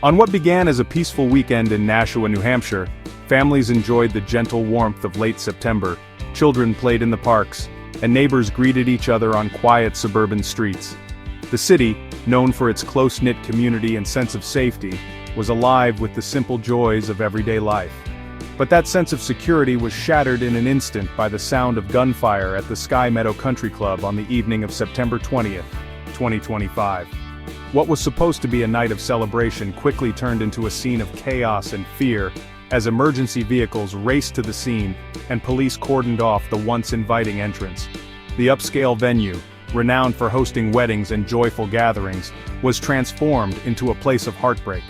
On what began as a peaceful weekend in Nashua, New Hampshire, families enjoyed the gentle warmth of late September, children played in the parks, and neighbors greeted each other on quiet suburban streets. The city, known for its close-knit community and sense of safety, was alive with the simple joys of everyday life. But that sense of security was shattered in an instant by the sound of gunfire at the Sky Meadow Country Club on the evening of September 20th, 2025. What was supposed to be a night of celebration quickly turned into a scene of chaos and fear as emergency vehicles raced to the scene and police cordoned off the once inviting entrance. The upscale venue, renowned for hosting weddings and joyful gatherings, was transformed into a place of heartbreak.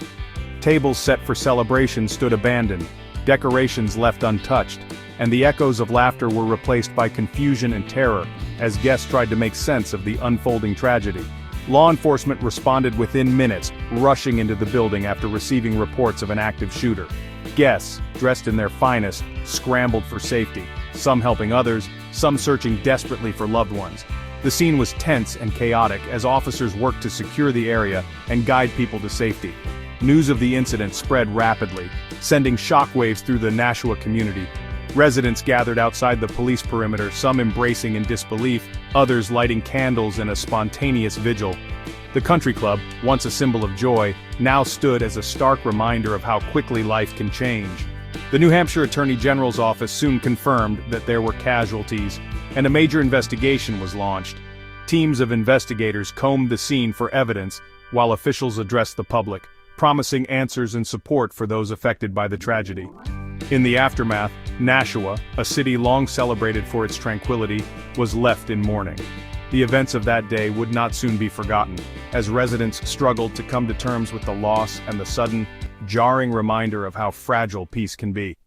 Tables set for celebration stood abandoned, decorations left untouched, and the echoes of laughter were replaced by confusion and terror as guests tried to make sense of the unfolding tragedy. Law enforcement responded within minutes, rushing into the building after receiving reports of an active shooter. Guests, dressed in their finest, scrambled for safety, some helping others, some searching desperately for loved ones. The scene was tense and chaotic as officers worked to secure the area and guide people to safety. News of the incident spread rapidly, sending shockwaves through the Nashua community. Residents gathered outside the police perimeter, some embracing in disbelief, others lighting candles in a spontaneous vigil. The country club, once a symbol of joy, now stood as a stark reminder of how quickly life can change. The New Hampshire Attorney General's office soon confirmed that there were casualties, and a major investigation was launched. Teams of investigators combed the scene for evidence, while officials addressed the public, promising answers and support for those affected by the tragedy. In the aftermath, Nashua, a city long celebrated for its tranquility, was left in mourning. The events of that day would not soon be forgotten, as residents struggled to come to terms with the loss and the sudden, jarring reminder of how fragile peace can be.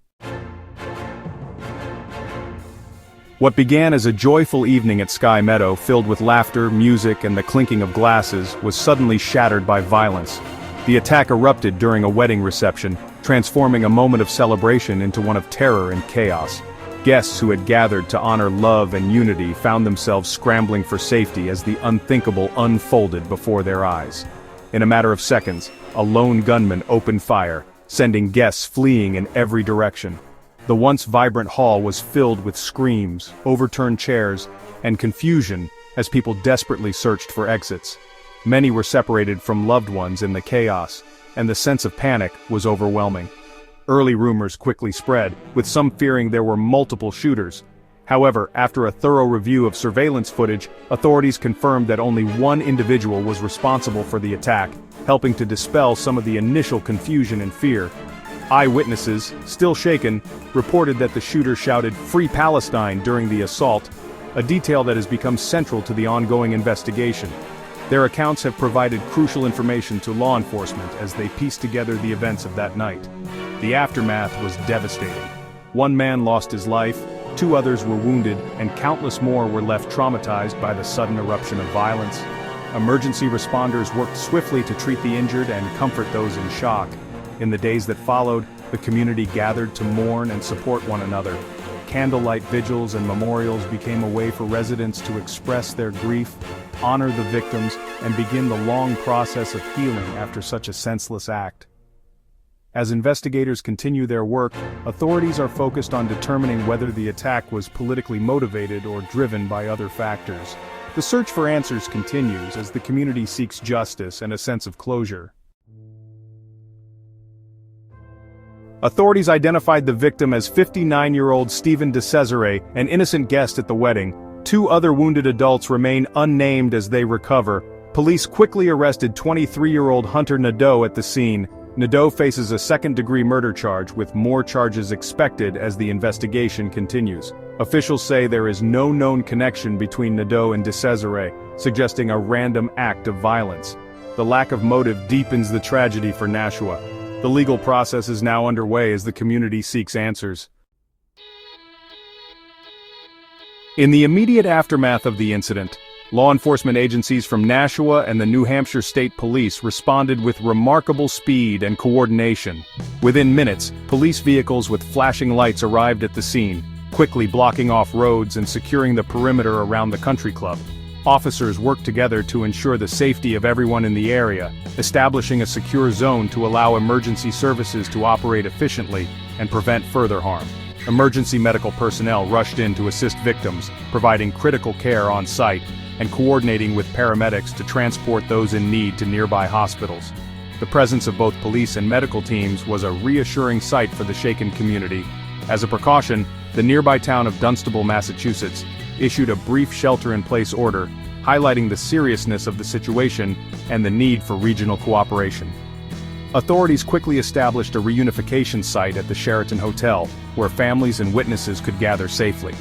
What began as a joyful evening at Sky Meadow filled with laughter, music, and the clinking of glasses was suddenly shattered by violence. The attack erupted during a wedding reception, transforming a moment of celebration into one of terror and chaos. Guests who had gathered to honor love and unity found themselves scrambling for safety as the unthinkable unfolded before their eyes. In a matter of seconds, a lone gunman opened fire, sending guests fleeing in every direction. The once vibrant hall was filled with screams, overturned chairs, and confusion as people desperately searched for exits. Many were separated from loved ones in the chaos, and the sense of panic was overwhelming. Early rumors quickly spread, with some fearing there were multiple shooters. However, after a thorough review of surveillance footage, authorities confirmed that only one individual was responsible for the attack, helping to dispel some of the initial confusion and fear. Eyewitnesses, still shaken, reported that the shooter shouted "Free Palestine" during the assault, a detail that has become central to the ongoing investigation. Their accounts have provided crucial information to law enforcement as they piece together the events of that night. The aftermath was devastating. One man lost his life, 2 others were wounded, and countless more were left traumatized by the sudden eruption of violence. Emergency responders worked swiftly to treat the injured and comfort those in shock. In the days that followed, the community gathered to mourn and support one another. Candlelight vigils and memorials became a way for residents to express their grief, honor the victims, and begin the long process of healing after such a senseless act. As investigators continue their work, authorities are focused on determining whether the attack was politically motivated or driven by other factors. The search for answers continues as the community seeks justice and a sense of closure. Authorities identified the victim as 59-year-old Stephen DeCesare, an innocent guest at the wedding. 2 other wounded adults remain unnamed as they recover. Police quickly arrested 23-year-old Hunter Nadeau at the scene. Nadeau faces a second-degree murder charge, with more charges expected as the investigation continues. Officials say there is no known connection between Nadeau and DeCesare, suggesting a random act of violence. The lack of motive deepens the tragedy for Nashua. The legal process is now underway as the community seeks answers. In the immediate aftermath of the incident, law enforcement agencies from Nashua and the New Hampshire State Police responded with remarkable speed and coordination. Within minutes, police vehicles with flashing lights arrived at the scene, quickly blocking off roads and securing the perimeter around the country club. Officers worked together to ensure the safety of everyone in the area, establishing a secure zone to allow emergency services to operate efficiently and prevent further harm. Emergency medical personnel rushed in to assist victims, providing critical care on site and coordinating with paramedics to transport those in need to nearby hospitals. The presence of both police and medical teams was a reassuring sight for the shaken community. As a precaution, the nearby town of Dunstable, Massachusetts, issued a brief shelter-in-place order, highlighting the seriousness of the situation and the need for regional cooperation. Authorities quickly established a reunification site at the Sheraton Hotel, where families and witnesses could gather safely.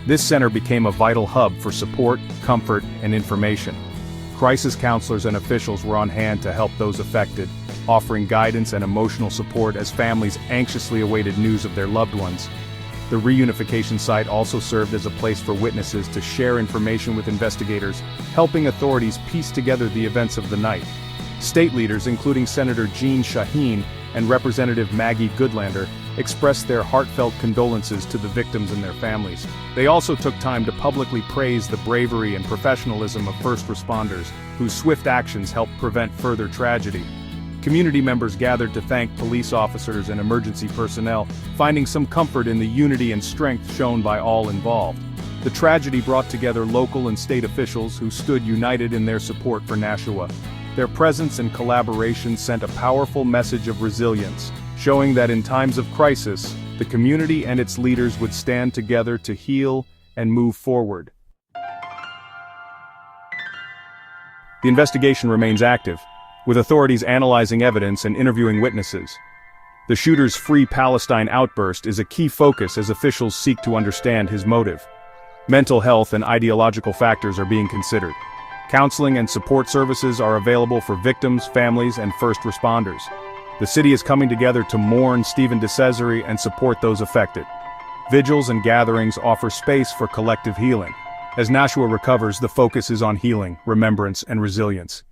This center became a vital hub for support, comfort, and information. Crisis counselors and officials were on hand to help those affected, offering guidance and emotional support as families anxiously awaited news of their loved ones. The reunification site also served as a place for witnesses to share information with investigators, helping authorities piece together the events of the night. State leaders, including Senator Jean Shaheen and Representative Maggie Goodlander, expressed their heartfelt condolences to the victims and their families. They also took time to publicly praise the bravery and professionalism of first responders, whose swift actions helped prevent further tragedy. Community members gathered to thank police officers and emergency personnel, finding some comfort in the unity and strength shown by all involved. The tragedy brought together local and state officials who stood united in their support for Nashua. Their presence and collaboration sent a powerful message of resilience, showing that in times of crisis, the community and its leaders would stand together to heal and move forward. The investigation remains active, with authorities analyzing evidence and interviewing witnesses. The shooter's Free Palestine outburst is a key focus as officials seek to understand his motive. Mental health and ideological factors are being considered. Counseling and support services are available for victims, families, and first responders. The city is coming together to mourn Stephen DeCesare and support those affected. Vigils and gatherings offer space for collective healing. As Nashua recovers, the focus is on healing, remembrance, and resilience.